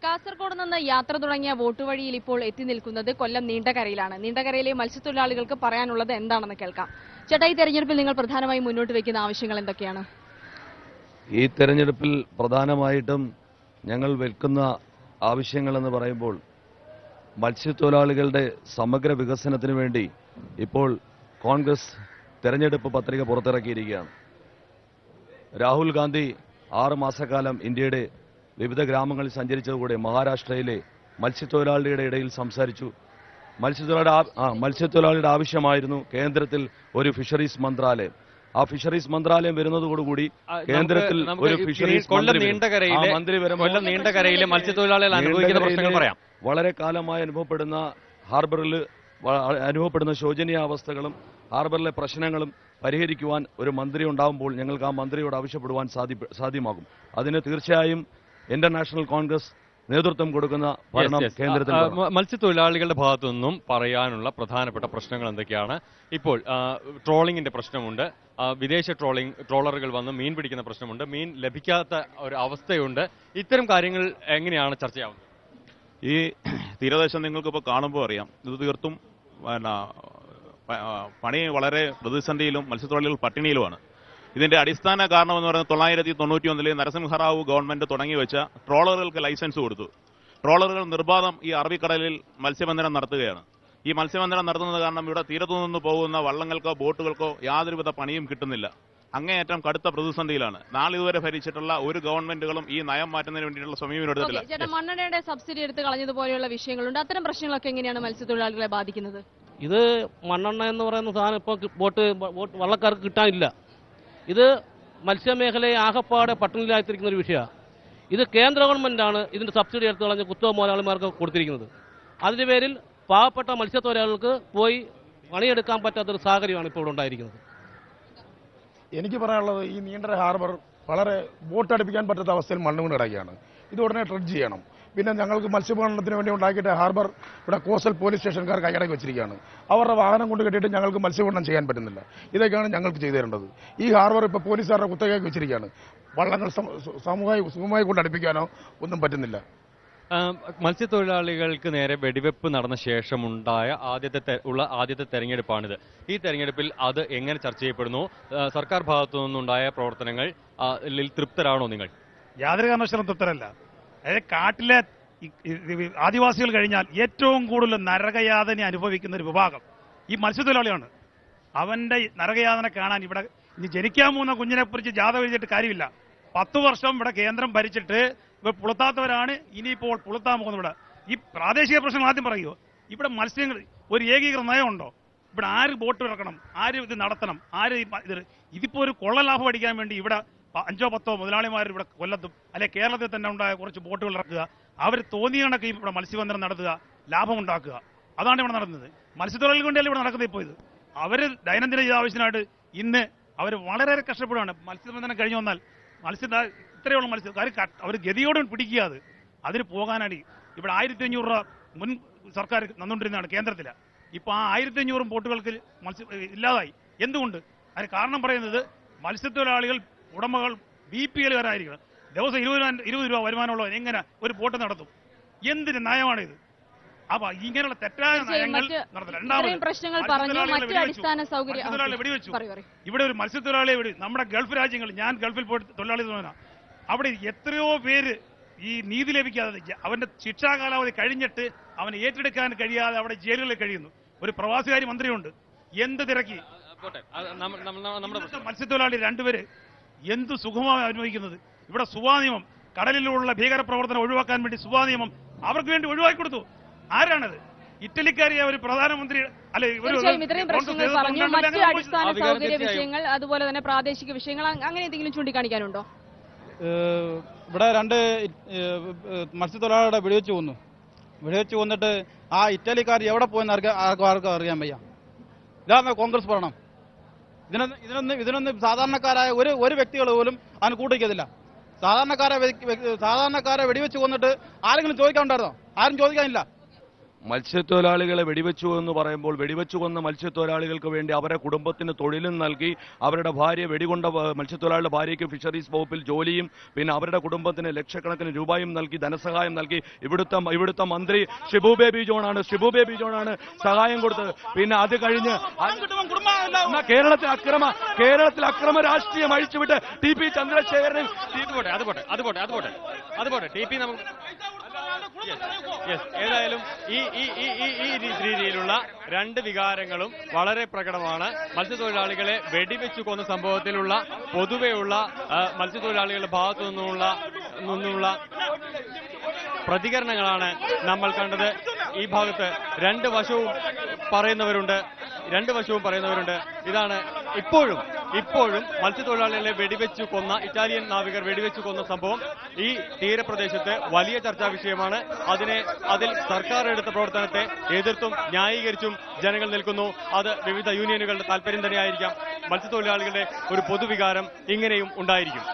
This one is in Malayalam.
കാസർഗോഡ് നിന്ന് യാത്ര തുടങ്ങിയ വോട്ടുവഴിയിൽ ഇപ്പോൾ എത്തി നിൽക്കുന്നത് കൊല്ലം നീണ്ടകരയിലാണ്. നീണ്ടകരയിലെ മത്സ്യത്തൊഴിലാളികൾക്ക് പറയാനുള്ളത് എന്താണെന്ന് കേൾക്കാം. ചേട്ടാ, ഈ തെരഞ്ഞെടുപ്പിൽ നിങ്ങൾ പ്രധാനമായും മുന്നോട്ട് വയ്ക്കുന്ന ആവശ്യങ്ങൾ എന്തൊക്കെയാണ്? ഈ തെരഞ്ഞെടുപ്പിൽ പ്രധാനമായിട്ടും ഞങ്ങൾ വെക്കുന്ന ആവശ്യങ്ങളെന്ന് പറയുമ്പോൾ മത്സ്യത്തൊഴിലാളികളുടെ സമഗ്ര വികസനത്തിന് വേണ്ടി ഇപ്പോൾ കോൺഗ്രസ് തെരഞ്ഞെടുപ്പ് പത്രിക പുറത്തിറക്കിയിരിക്കുകയാണ്. രാഹുൽ ഗാന്ധി 6 മാസക്കാലം ഇന്ത്യയുടെ വിവിധ ഗ്രാമങ്ങളിൽ സഞ്ചരിച്ചതുകൂടെ മഹാരാഷ്ട്രയിലെ മത്സ്യത്തൊഴിലാളിയുടെ ഇടയിൽ സംസാരിച്ചു. മത്സ്യത്തൊഴിലാളിയുടെ ആവശ്യമായിരുന്നു കേന്ദ്രത്തിൽ ഒരു ഫിഷറീസ് മന്ത്രാലയം. ആ ഫിഷറീസ് മന്ത്രാലയം വരുന്നതോടുകൂടി കേന്ദ്രത്തിൽ ഒരു ഫിഷറീസ് നീണ്ടകരയിലെ മത്സ്യത്തൊഴിലാളികൾ അനുഭവിക്കുന്ന പ്രശ്നങ്ങൾ പറയാം. വളരെ കാലമായി അനുഭവപ്പെടുന്ന ഹാർബറിൽ അനുഭവപ്പെടുന്ന ശോചനീയാവസ്ഥകളും ഹാർബറിലെ പ്രശ്നങ്ങളും പരിഹരിക്കുവാൻ ഒരു മന്ത്രി ഉണ്ടാകുമ്പോൾ ഞങ്ങൾക്ക് ആ മന്ത്രിയോട് ആവശ്യപ്പെടുവാൻ സാധ്യമാകും. അതിന് തീർച്ചയായും ഇന്റർനാഷണൽ കോൺഗ്രസ് നേതൃത്വം കൊടുക്കുന്ന ഭരണം കേന്ദ്രത്തിൽ. മത്സ്യത്തൊഴിലാളികളുടെ ഭാഗത്തു നിന്നും പറയാനുള്ള പ്രധാനപ്പെട്ട പ്രശ്നങ്ങൾ എന്തൊക്കെയാണ്? ഇപ്പോൾ ട്രോളിംഗിന്റെ പ്രശ്നമുണ്ട്, വിദേശ ട്രോളറുകൾ വന്ന് മീൻ പിടിക്കുന്ന പ്രശ്നമുണ്ട്, മീൻ ലഭിക്കാത്ത ഒരു അവസ്ഥയുണ്ട്. ഇത്തരം കാര്യങ്ങൾ എങ്ങനെയാണ് ചർച്ചയാവുന്നത്? ഈ തീരദേശം നിങ്ങൾക്കിപ്പോൾ കാണുമ്പോൾ അറിയാം, ഇത് തീർത്തും പണി വളരെ പ്രതിസന്ധിയിലും മത്സ്യത്തൊഴിലാളികൾ പട്ടിണിയിലുമാണ്. ഇതിന്റെ അടിസ്ഥാന കാരണം എന്ന് പറയുന്നത് 1991 നരസിംഹറാവു ഗവൺമെന്റ് തുടങ്ങി വെച്ച ട്രോളറുകൾക്ക് ലൈസൻസ് കൊടുത്തു. ട്രോളറുകൾ നിർബാധം ഈ അറബിക്കടലിൽ മത്സ്യബന്ധനം നടത്തുകയാണ്. ഈ മത്സ്യബന്ധനം നടത്തുന്നത് കാരണം ഇവിടെ തീരത്തുനിന്ന് പോകുന്ന വള്ളങ്ങൾക്കോ ബോട്ടുകൾക്കോ യാതൊരുവിധ പണിയും കിട്ടുന്നില്ല. അങ്ങേയറ്റം കടുത്ത പ്രതിസന്ധിയിലാണ്. നാളിതുവരെ ഭരിച്ചിട്ടുള്ള ഒരു ഗവൺമെന്റുകളും ഈ നയം മാറ്റുന്നതിന് വേണ്ടിയിട്ടുള്ള സമീപനം എടുത്തിട്ടില്ല. മണ്ണെണ്ണയുടെ സബ്സിഡി എടുത്ത് കളഞ്ഞതുപോലെയുള്ള വിഷയങ്ങളുണ്ട്. അത്തരം പ്രശ്നങ്ങളൊക്കെ എങ്ങനെയാണ് മത്സ്യത്തൊഴിലാളികളെ ബാധിക്കുന്നത്? ഇത് മണ്ണെണ്ണ എന്ന് പറയുന്ന സാധനം ഇപ്പോൾ വള്ളക്കാർക്ക് കിട്ടാനില്ല. ഇത് മത്സ്യമേഖലയെ ആകപ്പാടെ പട്ടിണിയിലായിത്തിരിക്കുന്ന ഒരു വിഷയമാണ്. ഇത് കേന്ദ്ര ഗവൺമെന്റാണ് ഇതിന്റെ സബ്സിഡി എടുത്ത് കളഞ്ഞ് കുത്തോ മുതലാളിമാർക്ക് കൊടുത്തിരിക്കുന്നത്. അതിന്റെ പേരിൽ പാവപ്പെട്ട മത്സ്യത്തൊഴിലാളികൾക്ക് പോയി പണിയെടുക്കാൻ പറ്റാത്തൊരു സാഹചര്യമാണ് ഇപ്പോൾ ഇവിടെ ഉണ്ടായിരിക്കുന്നത്. എനിക്ക് പറയാനുള്ളത്, ഈ നീണ്ടര ഹാർബർ വളരെ ബോട്ടടുപ്പിക്കാൻ പറ്റാത്ത അവസ്ഥയിൽ മണ്ണ് വീണ് കിടക്കുകയാണ്. ഇത് ഉടനെ ഡ്രഡ്ജ് ചെയ്യണം. പിന്നെ ഞങ്ങൾക്ക് മത്സ്യബന്ധനത്തിന് വേണ്ടി ഉണ്ടാക്കിയിട്ട് ഹാർബർ ഇവിടെ കോസ്റ്റൽ പോലീസ് സ്റ്റേഷൻകാർ കൈയടക്കി വെച്ചിരിക്കുകയാണ്. അവരുടെ വാഹനം കൊണ്ട് കെട്ടിയിട്ട് ഞങ്ങൾക്ക് മത്സ്യബന്ധനം ചെയ്യാൻ പറ്റുന്നില്ല. ഇതൊക്കെയാണ് ഞങ്ങൾക്ക് ചെയ്തു തരേണ്ടത്. ഈ ഹാർബർ ഇപ്പോൾ പോലീസുകാരുടെ കുത്തകയാക്കി വെച്ചിരിക്കുകയാണ്. വള്ളങ്ങൾ സുഖമായി കൊണ്ട് അടുപ്പിക്കാനോ ഒന്നും പറ്റുന്നില്ല. മത്സ്യത്തൊഴിലാളികൾക്ക് നേരെ വെടിവെപ്പ് നടന്ന ശേഷമുണ്ടായ ആദ്യത്തെ തെരഞ്ഞെടുപ്പാണിത്. ഈ തെരഞ്ഞെടുപ്പിൽ അത് എങ്ങനെ ചർച്ച ചെയ്യപ്പെടുന്നു? സർക്കാർ ഭാഗത്തു നിന്നുണ്ടായ പ്രവർത്തനങ്ങളിൽ തൃപ്തരാണോ നിങ്ങൾ? യാതൊരു കാരണവശാലും തൃപ്തരല്ല. അതായത് കാട്ടിലെ ആദിവാസികൾ കഴിഞ്ഞാൽ ഏറ്റവും കൂടുതൽ നരകയാതന അനുഭവിക്കുന്ന ഒരു വിഭാഗം ഈ മത്സ്യത്തൊഴിലാളിയാണ്. അവന്റെ നരകയാതന കാണാൻ ഇവിടെ ഇനി ജനിക്കാൻ പോകുന്ന കുഞ്ഞിനെ കുറിച്ച് ജാഥ എഴുതിയിട്ട് കാര്യമില്ല. 10 വർഷം ഇവിടെ കേന്ദ്രം ഭരിച്ചിട്ട് ഇവർ പുലർത്താത്തവരാണ് ഇനിയിപ്പോൾ പുലർത്താൻ പോകുന്നത്. ഇവിടെ ഈ പ്രാദേശിക പ്രശ്നങ്ങൾ ആദ്യം പറയുമോ? ഇവിടെ മത്സ്യങ്ങൾ ഒരു ഏകീകൃത നയമുണ്ടോ? ഇവിടെ ആര് ബോട്ട് ഇറക്കണം, ആര് ഇത് നടത്തണം, ആര് ഇതിപ്പോ ഒരു കൊള്ള ലാഭം അടിക്കാൻ വേണ്ടി ഇവിടെ 5-10 മുതലാളിമാർ ഇവിടെ കൊല്ലത്തും അല്ലെ കേരളത്തിൽ തന്നെ ഉണ്ടായ കുറച്ച് ബോട്ടുകൾ ഇറക്കുക, അവർ തോന്നിയ കണക്ക് ഇവിടെ മത്സ്യബന്ധനം നടത്തുക, ലാഭം ഉണ്ടാക്കുക. അതാണ് ഇവിടെ നടന്നത്. മത്സ്യത്തൊഴിലാളികൾ കൊണ്ടല്ലേ ഇവിടെ നടക്കുന്നത്. ഇപ്പോൾ ഇത് അവര് ദൈനംദിന ആവശ്യത്തിനായിട്ട് ഇന്ന് അവർ വളരെ കഷ്ടപ്പെടുകയാണ്. മത്സ്യബന്ധനം കഴിഞ്ഞു വന്നാൽ ഇത്രയുള്ള മത്സ്യക്കാർ അവർ ഗതിയോടെ പിടിക്കുക. അതിന് പോകാനാണ് ഇവിടെ 1500 രൂപ മുൻ സർക്കാർ തന്നുകൊണ്ടിരുന്നതാണ് കേന്ദ്രത്തില്. ഇപ്പൊ ആ 1500 ബോട്ടുകൾക്ക് ഇല്ലാതായി. എന്തുകൊണ്ട്? അതിന് കാരണം പറയുന്നത് മത്സ്യത്തൊഴിലാളികൾ ഉടമകൾ BPL-കാരായിരിക്കണം. ദിവസം 20 രൂപ വരുമാനമുള്ളവർ എങ്ങനെ ഒരു ബോട്ട് നടത്തും? എന്തിന് നയമാണിത്? അപ്പൊ ഇങ്ങനെയുള്ള തെറ്റായ നയങ്ങൾ വെടിവെച്ചു. ഇവിടെ ഒരു മത്സ്യത്തൊഴിലാളിയെ നമ്മുടെ ഗൾഫ് രാജ്യങ്ങൾ, ഞാൻ ഗൾഫിൽ പോയിട്ട് തൊഴിലാളി തോന്നാ, അവിടെ എത്രയോ പേര് ഈ നീതി ലഭിക്കാതെ അവന്റെ ശിക്ഷാ കാലാവധി കഴിഞ്ഞിട്ട് അവനെ ഏറ്റെടുക്കാൻ കഴിയാതെ അവിടെ ജയിലുകളിൽ കഴിയുന്നു. ഒരു പ്രവാസികാര്യ മന്ത്രിയുണ്ട്. എന്ത് തിരക്കി മത്സ്യത്തൊഴിലാളി 2 പേര് എന്ത് സുഖമാണ് അനുഭവിക്കുന്നത്. ഇവിടെ സുവാ നിയമം, കടലിലുള്ള ഭീകരപ്രവർത്തനം ഒഴിവാക്കാൻ വേണ്ടി സുവാ നിയമം അവർക്ക് വേണ്ടി ഒഴിവാക്കി കൊടുത്തു. ആരാണത്? ഇറ്റലിക്കാരിയ ഒരു പ്രധാനമന്ത്രി അല്ലെ? ഇത്രയും പ്രശ്നങ്ങൾ പറഞ്ഞു. മറ്റ് അടിസ്ഥാന സൗകര്യ വിഷയങ്ങൾ, അതുപോലെ തന്നെ പ്രാദേശിക വിഷയങ്ങൾ, അങ്ങനെ എന്തെങ്കിലും ചൂണ്ടിക്കാണിക്കാനുണ്ടോ? ഇവിടെ 2 മത്സ്യത്തൊഴിലാളികളെ വെടിവെച്ച് കൊന്നിട്ട് ആ ഇറ്റലിക്കാർ എവിടെ പോയെന്ന് ആർക്കും അറിയാൻ വയ്യ. ഇതാണ് കോൺഗ്രസ് ഭരണം. ഇതിനൊന്നും സാധാരണക്കാരായ ഒരു വ്യക്തികൾ പോലും അതിന് കൂട്ടിക്കത്തില്ല. സാധാരണക്കാരെ വെടിവെച്ച് കൊന്നിട്ട് ആരെങ്കിലും ചോദിക്കാനുണ്ടായിരുന്നോ? ആരും ചോദിക്കാനില്ല. മത്സ്യത്തൊഴിലാളികളെ വെടിവെച്ചു എന്ന് പറയുമ്പോൾ വെടിവെച്ചു കൊന്ന മത്സ്യത്തൊഴിലാളികൾക്ക് വേണ്ടി അവരുടെ കുടുംബത്തിന് തൊഴിലും നൽകി അവരുടെ ഭാര്യ വെടികൊണ്ട മത്സ്യത്തൊഴിലാളിയുടെ ഭാര്യയ്ക്ക് ഫിഷറീസ് വകുപ്പിൽ ജോലിയും പിന്നെ അവരുടെ കുടുംബത്തിന് ലക്ഷക്കണക്കിന് രൂപയും നൽകി ധനസഹായം നൽകി ഇവിടുത്തെ മന്ത്രി ഷിബു ബേബി ജോണാണ് സഹായം കൊടുത്തത്. പിന്നെ അത് കഴിഞ്ഞ് കേരളത്തിൽ അക്രമ രാഷ്ട്രീയം അഴിച്ചുവിട്ട് ടി.പി. ചന്ദ്രശേഖരൻ അതുപോട്ടെ ടി.പി. നമുക്ക് ഏതായാലും ഈ രീതിയിലുള്ള രണ്ട് വികാരങ്ങളും വളരെ പ്രകടമാണ്. മത്സ്യത്തൊഴിലാളികളെ വെടിവെച്ചു കൊന്ന സംഭവത്തിലുള്ള പൊതുവെയുള്ള മത്സ്യത്തൊഴിലാളികളുടെ ഭാഗത്തു നിന്നുള്ള പ്രതികരണങ്ങളാണ് നമ്മൾ കണ്ടത്. ഈ ഭാഗത്ത് രണ്ട് വശവും പറയുന്നവരുണ്ട്. ഇതാണ് ഇപ്പോഴും മത്സ്യത്തൊഴിലാളികളെ വെടിവെച്ചു കൊന്ന ഇറ്റാലിയൻ നാവികർ വെടിവെച്ചു കൊന്ന സംഭവം ഈ തീരപ്രദേശത്ത് വലിയ ചർച്ചാ വിഷയമാണ്. അതിൽ സർക്കാർ എടുത്ത പ്രവർത്തനത്തെ എതിർത്തും ന്യായീകരിച്ചും ജനങ്ങൾ നിൽക്കുന്നു. അത് വിവിധ യൂണിയനുകളുടെ താല്പര്യം തന്നെയായിരിക്കാം. മത്സ്യത്തൊഴിലാളികളുടെ ഒരു പൊതുവികാരം ഇങ്ങനെയും ഉണ്ടായിരിക്കും.